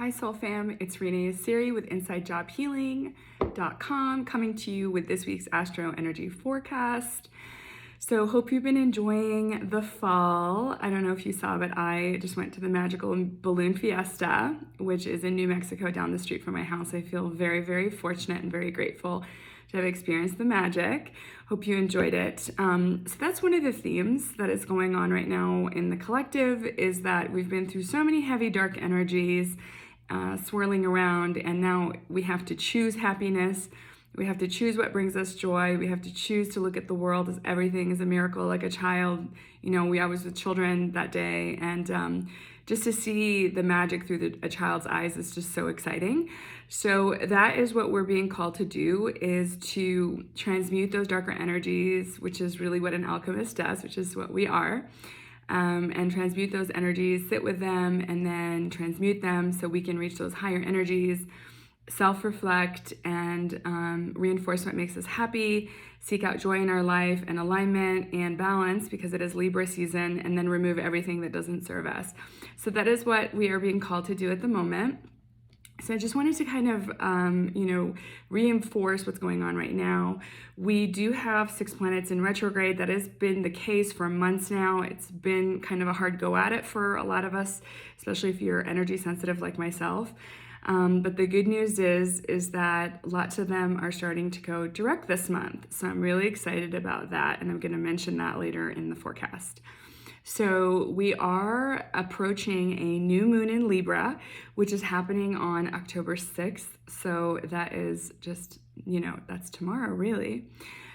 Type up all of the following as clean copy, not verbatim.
Hi Soul Fam, it's Renee Asiri with InsideJobHealing.com coming to you with this week's Astro Energy Forecast. So hope you've been enjoying the fall. I don't know if you saw, but I just went to the Magical Balloon Fiesta, which is in New Mexico down the street from my house. I feel very, very fortunate and very grateful to have experienced the magic. Hope you enjoyed it. So that's one of the themes that is going on right now in the collective, is that we've been through so many heavy, dark energies swirling around, and now we have to choose happiness. We have to choose what brings us joy. We have to choose to look at the world as everything is a miracle, like a child. You know, I was with children that day, and just to see the magic through a child's eyes is just so exciting. So that is what we're being called to do, is to transmute those darker energies, which is really what an alchemist does, which is what we are. And transmute those energies, sit with them, and then transmute them so we can reach those higher energies, self-reflect, and reinforce what makes us happy, seek out joy in our life and alignment and balance, because it is Libra season, and then remove everything that doesn't serve us. So that is what we are being called to do at the moment. So I just wanted to kind of, reinforce what's going on right now. We do have 6 planets in retrograde. That has been the case for months now. It's been kind of a hard go at it for a lot of us, especially if you're energy sensitive like myself. But the good news is that lots of them are starting to go direct this month. So I'm really excited about that, and I'm going to mention that later in the forecast. So we are approaching a new moon in Libra, which is happening on October 6th. So that is just, that's tomorrow, really.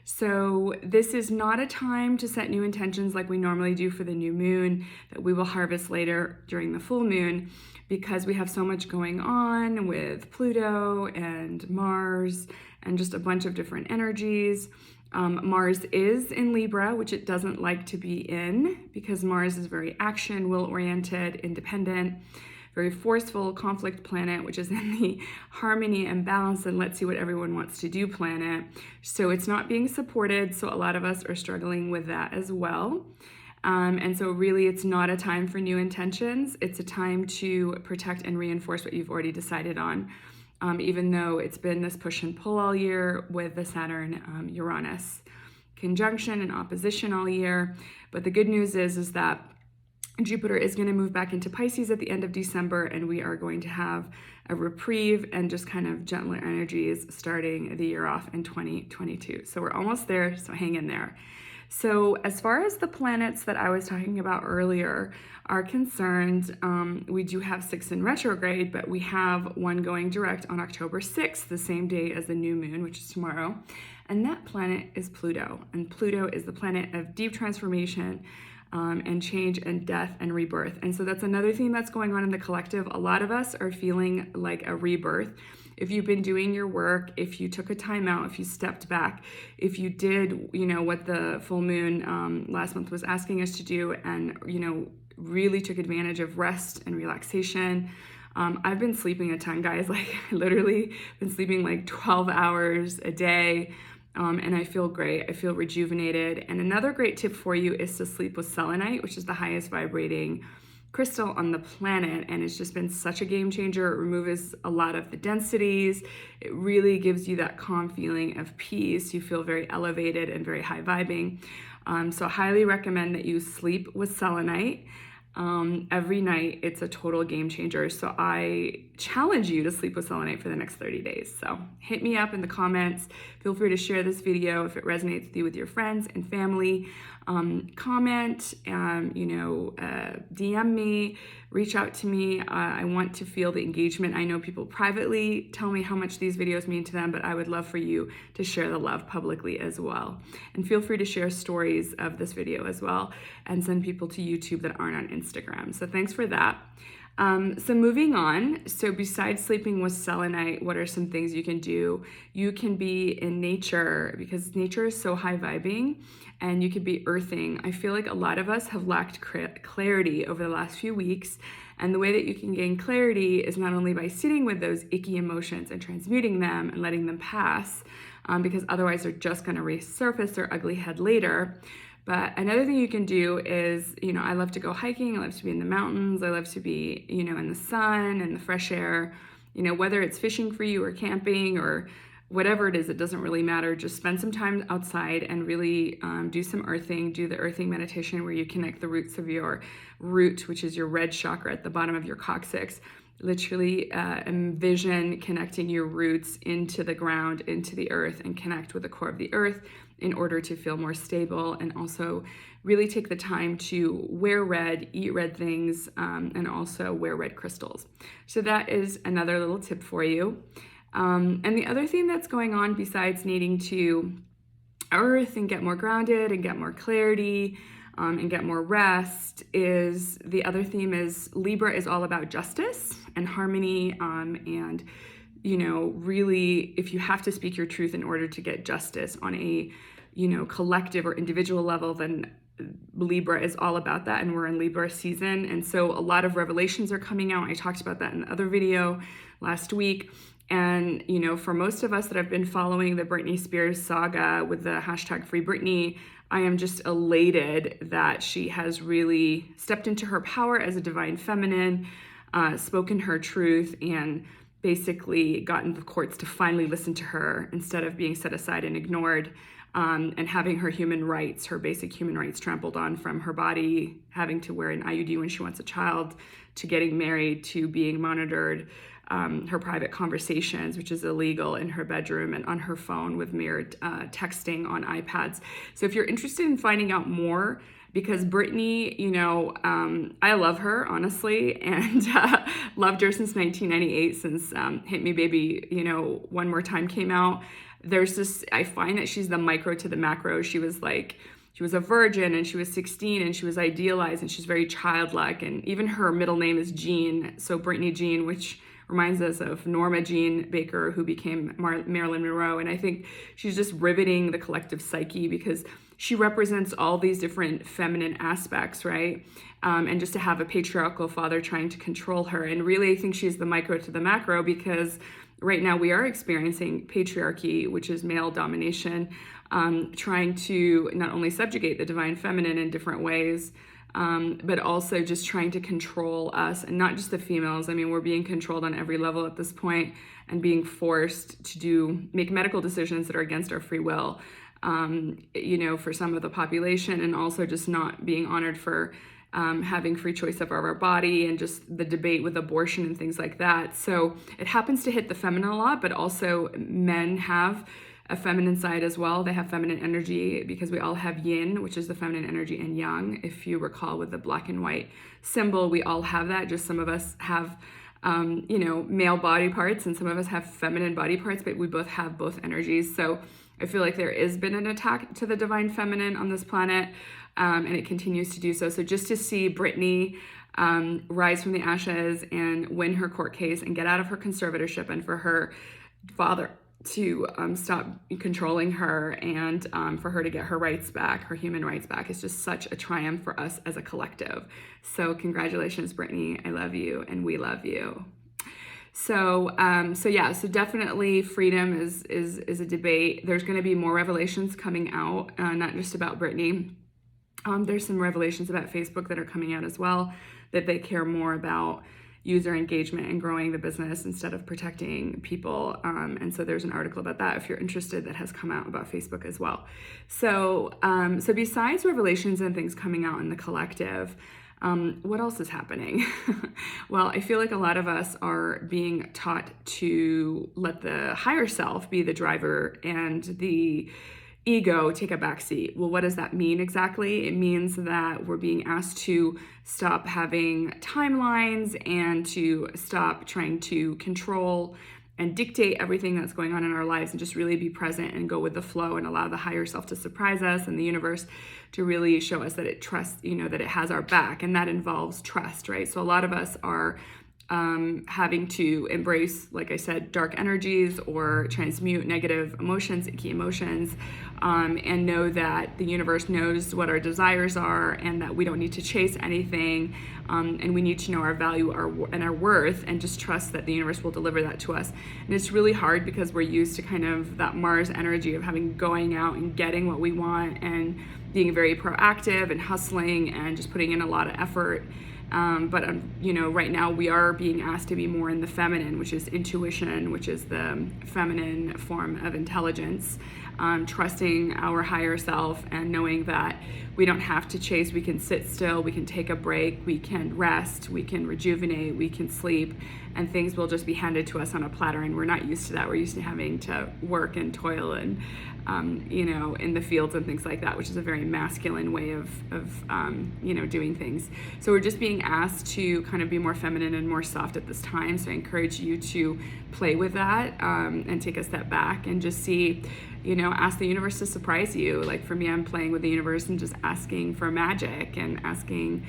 So this is not a time to set new intentions like we normally do for the new moon that we will harvest later during the full moon, because we have so much going on with Pluto and Mars and just a bunch of different energies. Mars is in Libra, which it doesn't like to be in, because Mars is very action, will-oriented, independent, very forceful conflict planet, which is in the harmony and balance and let's see what everyone wants to do planet. So it's not being supported. So a lot of us are struggling with that as well. And so really it's not a time for new intentions. It's a time to protect and reinforce what you've already decided on. Even though it's been this push and pull all year with the Saturn-Uranus conjunction and opposition all year. But the good news is that Jupiter is going to move back into Pisces at the end of December, and we are going to have a reprieve and just kind of gentler energies starting the year off in 2022. So we're almost there, so hang in there. So as far as the planets that I was talking about earlier are concerned, we do have 6 in retrograde, but we have one going direct on October 6th, the same day as the new moon, which is tomorrow. And that planet is Pluto. And Pluto is the planet of deep transformation and change and death and rebirth. And so that's another thing that's going on in the collective. A lot of us are feeling like a rebirth. If you've been doing your work, if you took a time out, if you stepped back, if you did, what the full moon last month was asking us to do, and, really took advantage of rest and relaxation. I've been sleeping a ton, guys. Like, literally been sleeping like 12 hours a day. And I feel great. I feel rejuvenated. And another great tip for you is to sleep with selenite, which is the highest vibrating crystal on the planet, and it's just been such a game changer. It removes a lot of the densities. It really gives you that calm feeling of peace. You feel very elevated and very high vibing. So I highly recommend that you sleep with selenite every night. It's a total game changer. So I challenge you to sleep with selenite for the next 30 days. So hit me up in the comments. Feel free to share this video if it resonates with you with your friends and family. Comment, DM me, reach out to me. I want to feel the engagement. I know people privately tell me how much these videos mean to them, but I would love for you to share the love publicly as well. And feel free to share stories of this video as well and send people to YouTube that aren't on Instagram. So thanks for that. So moving on, so besides sleeping with selenite, what are some things you can do? You can be in nature, because nature is so high vibing, and you could be earthing. I feel like a lot of us have lacked clarity over the last few weeks, and the way that you can gain clarity is not only by sitting with those icky emotions and transmuting them and letting them pass, because otherwise they're just going to resurface their ugly head later. But another thing you can do is, I love to go hiking. I love to be in the mountains. I love to be, in the sun and the fresh air. Whether it's fishing for you or camping or whatever it is, it doesn't really matter. Just spend some time outside and really do some earthing. Do the earthing meditation where you connect the roots of your root, which is your red chakra at the bottom of your coccyx. Literally envision connecting your roots into the ground, into the earth, and connect with the core of the earth in order to feel more stable, and also really take the time to wear red, eat red things, and also wear red crystals. So that is another little tip for you. And the other thing that's going on besides needing to earth and get more grounded and get more clarity and get more rest is the other theme is Libra is all about justice and harmony and really, if you have to speak your truth in order to get justice on a, collective or individual level, then Libra is all about that, and we're in Libra season. And so a lot of revelations are coming out. I talked about that in the other video last week. And, for most of us that have been following the Britney Spears saga with the hashtag Free Britney, I am just elated that she has really stepped into her power as a divine feminine, spoken her truth, and basically gotten the courts to finally listen to her instead of being set aside and ignored, and having her human rights, her basic human rights trampled on, from her body having to wear an IUD when she wants a child, to getting married, to being monitored, her private conversations, which is illegal, in her bedroom and on her phone with mirrored texting on iPads. So if you're interested in finding out more, because Britney, I love her, honestly, and loved her since 1998, since Hit Me Baby, One More Time came out. I find that she's the micro to the macro. She was a virgin, and she was 16, and she was idealized, and she's very childlike, and even her middle name is Jean, so Britney Jean, which reminds us of Norma Jean Baker, who became Marilyn Monroe. And I think she's just riveting the collective psyche because she represents all these different feminine aspects, right? And just to have a patriarchal father trying to control her. And really, I think she's the micro to the macro, because right now we are experiencing patriarchy, which is male domination, trying to not only subjugate the divine feminine in different ways, but also just trying to control us, and not just the females. I mean, we're being controlled on every level at this point, and being forced to make medical decisions that are against our free will, for some of the population, and also just not being honored for having free choice of our body, and just the debate with abortion and things like that. So it happens to hit the feminine a lot, but also men have a feminine side as well. They have feminine energy, because we all have yin, which is the feminine energy, and yang. If you recall with the black and white symbol, we all have that. Just some of us have, male body parts, and some of us have feminine body parts, but we both have both energies. So I feel like there has been an attack to the divine feminine on this planet, and it continues to do so. So just to see Britney rise from the ashes and win her court case and get out of her conservatorship, and for her father to stop controlling her, and for her to get her rights back, her human rights back, is just such a triumph for us as a collective. So congratulations, Britney. I love you, and we love you. So definitely freedom is a debate. There's going to be more revelations coming out, not just about Britney. There's some revelations about Facebook that are coming out as well, that they care more about user engagement and growing the business instead of protecting people. And so there's an article about that, if you're interested, that has come out about Facebook as well. So besides revelations and things coming out in the collective, what else is happening? Well, I feel like a lot of us are being taught to let the higher self be the driver and the ego take a backseat. Well, what does that mean exactly? It means that we're being asked to stop having timelines and to stop trying to control and dictate everything that's going on in our lives, and just really be present and go with the flow and allow the higher self to surprise us, and the universe to really show us that it trusts, that it has our back. And that involves trust, right? So a lot of us are having to embrace, like I said, dark energies or transmute negative emotions, icky emotions, and know that the universe knows what our desires are and that we don't need to chase anything, and we need to know our value and our worth, and just trust that the universe will deliver that to us. And it's really hard because we're used to kind of that Mars energy of going out and getting what we want and being very proactive and hustling and just putting in a lot of effort. But right now we are being asked to be more in the feminine, which is intuition, which is the feminine form of intelligence, trusting our higher self and knowing that we don't have to chase. We can sit still, we can take a break, we can rest, we can rejuvenate, we can sleep, and things will just be handed to us on a platter. And we're not used to that. We're used to having to work and toil and in the fields and things like that, which is a very masculine way of doing things. So we're just being asked to kind of be more feminine and more soft at this time. So I encourage you to play with that, and take a step back and just see, ask the universe to surprise you. Like for me, I'm playing with the universe and just asking for magic and asking,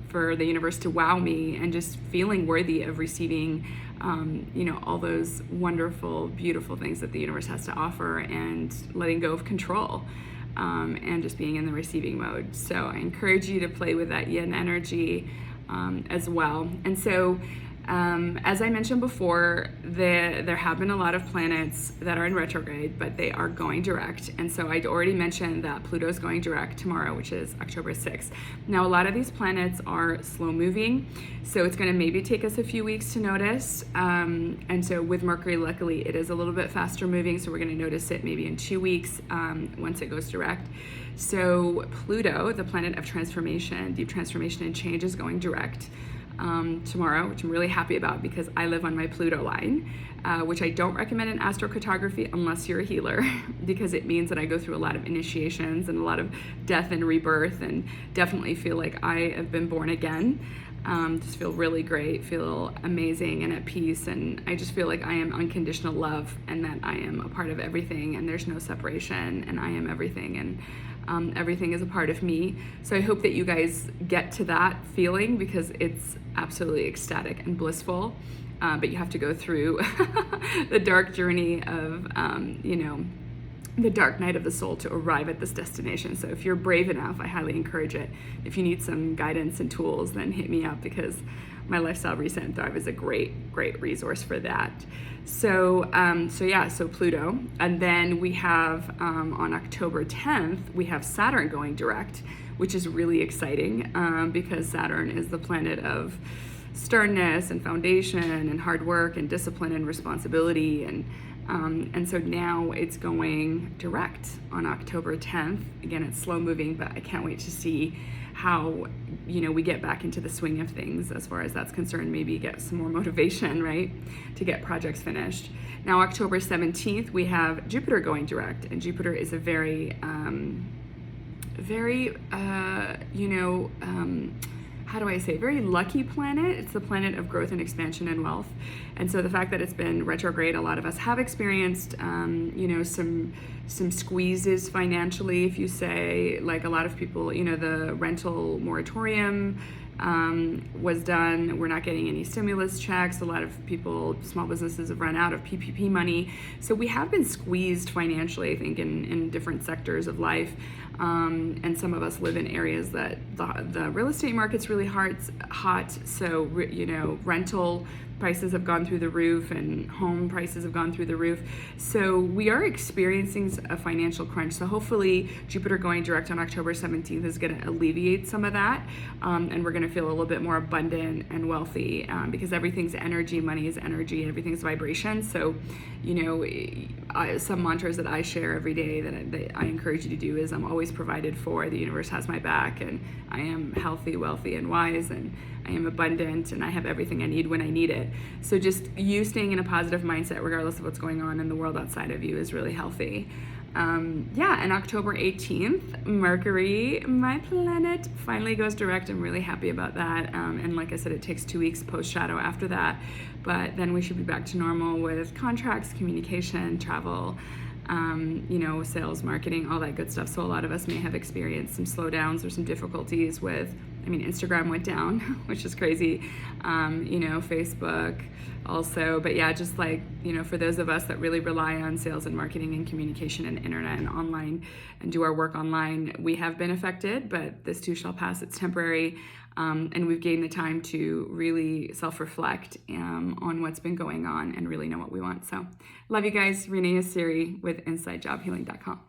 for the universe to wow me, and just feeling worthy of receiving all those wonderful, beautiful things that the universe has to offer, and letting go of control, and just being in the receiving mode. So I encourage you to play with that yin energy as well. And so as I mentioned before, there have been a lot of planets that are in retrograde, but they are going direct. And so I'd already mentioned that Pluto's going direct tomorrow, which is October 6th. Now, a lot of these planets are slow moving, so it's going to maybe take us a few weeks to notice. And so with Mercury, luckily, it is a little bit faster moving, so we're going to notice it maybe in 2 weeks once it goes direct. So Pluto, the planet of transformation, deep transformation and change, is going direct tomorrow, which I'm really happy about because I live on my Pluto line, which I don't recommend in astrocartography unless you're a healer, because it means that I go through a lot of initiations and a lot of death and rebirth, and definitely feel like I have been born again. Just feel really great, feel amazing and at peace, and I just feel like I am unconditional love, and that I am a part of everything, and there's no separation, and I am everything, and everything is a part of me. So I hope that you guys get to that feeling, because it's absolutely ecstatic and blissful, but you have to go through the dark journey of the dark night of the soul to arrive at this destination. So if you're brave enough, I highly encourage it. If you need some guidance and tools, then hit me up, because my Lifestyle Reset and Thrive is a great resource for that. So Pluto. And then we have on October 10th, we have Saturn going direct, which is really exciting, because Saturn is the planet of sternness and foundation and hard work and discipline and responsibility, and so now it's going direct on October 10th. Again, it's slow moving, but I can't wait to see how we get back into the swing of things as far as that's concerned. Maybe get some more motivation, right, to get projects finished. Now, October 17th, we have Jupiter going direct, and Jupiter is a very very lucky planet. It's the planet of growth and expansion and wealth. And so the fact that it's been retrograde, a lot of us have experienced, some squeezes financially, if you say, like a lot of people, the rental moratorium was done. We're not getting any stimulus checks. A lot of people, small businesses, have run out of PPP money. So we have been squeezed financially, I think, in different sectors of life. And some of us live in areas that the real estate market's really hot. So, rental prices have gone through the roof, and home prices have gone through the roof. So we are experiencing a financial crunch. So hopefully Jupiter going direct on October 17th is going to alleviate some of that. And we're going to feel a little bit more abundant and wealthy, because everything's energy, money is energy, everything's vibration. So, some mantras that I share every day that I encourage you to do is, I'm always provided for, the universe has my back, and I am healthy, wealthy, and wise, and I am abundant, and I have everything I need when I need it. So just you staying in a positive mindset, regardless of what's going on in the world outside of you, is really healthy. And October 18th, Mercury, my planet, finally goes direct. I'm really happy about that. And like I said, it takes 2 weeks post-shadow after that. But then we should be back to normal with contracts, communication, travel, sales, marketing, all that good stuff. So a lot of us may have experienced some slowdowns or some difficulties with, Instagram went down, which is crazy, Facebook also. But yeah, just like, for those of us that really rely on sales and marketing and communication and internet and online and do our work online, we have been affected, but this too shall pass. It's temporary. And we've gained the time to really self-reflect on what's been going on and really know what we want. So love you guys. Renee is Siri with InsideJobHealing.com.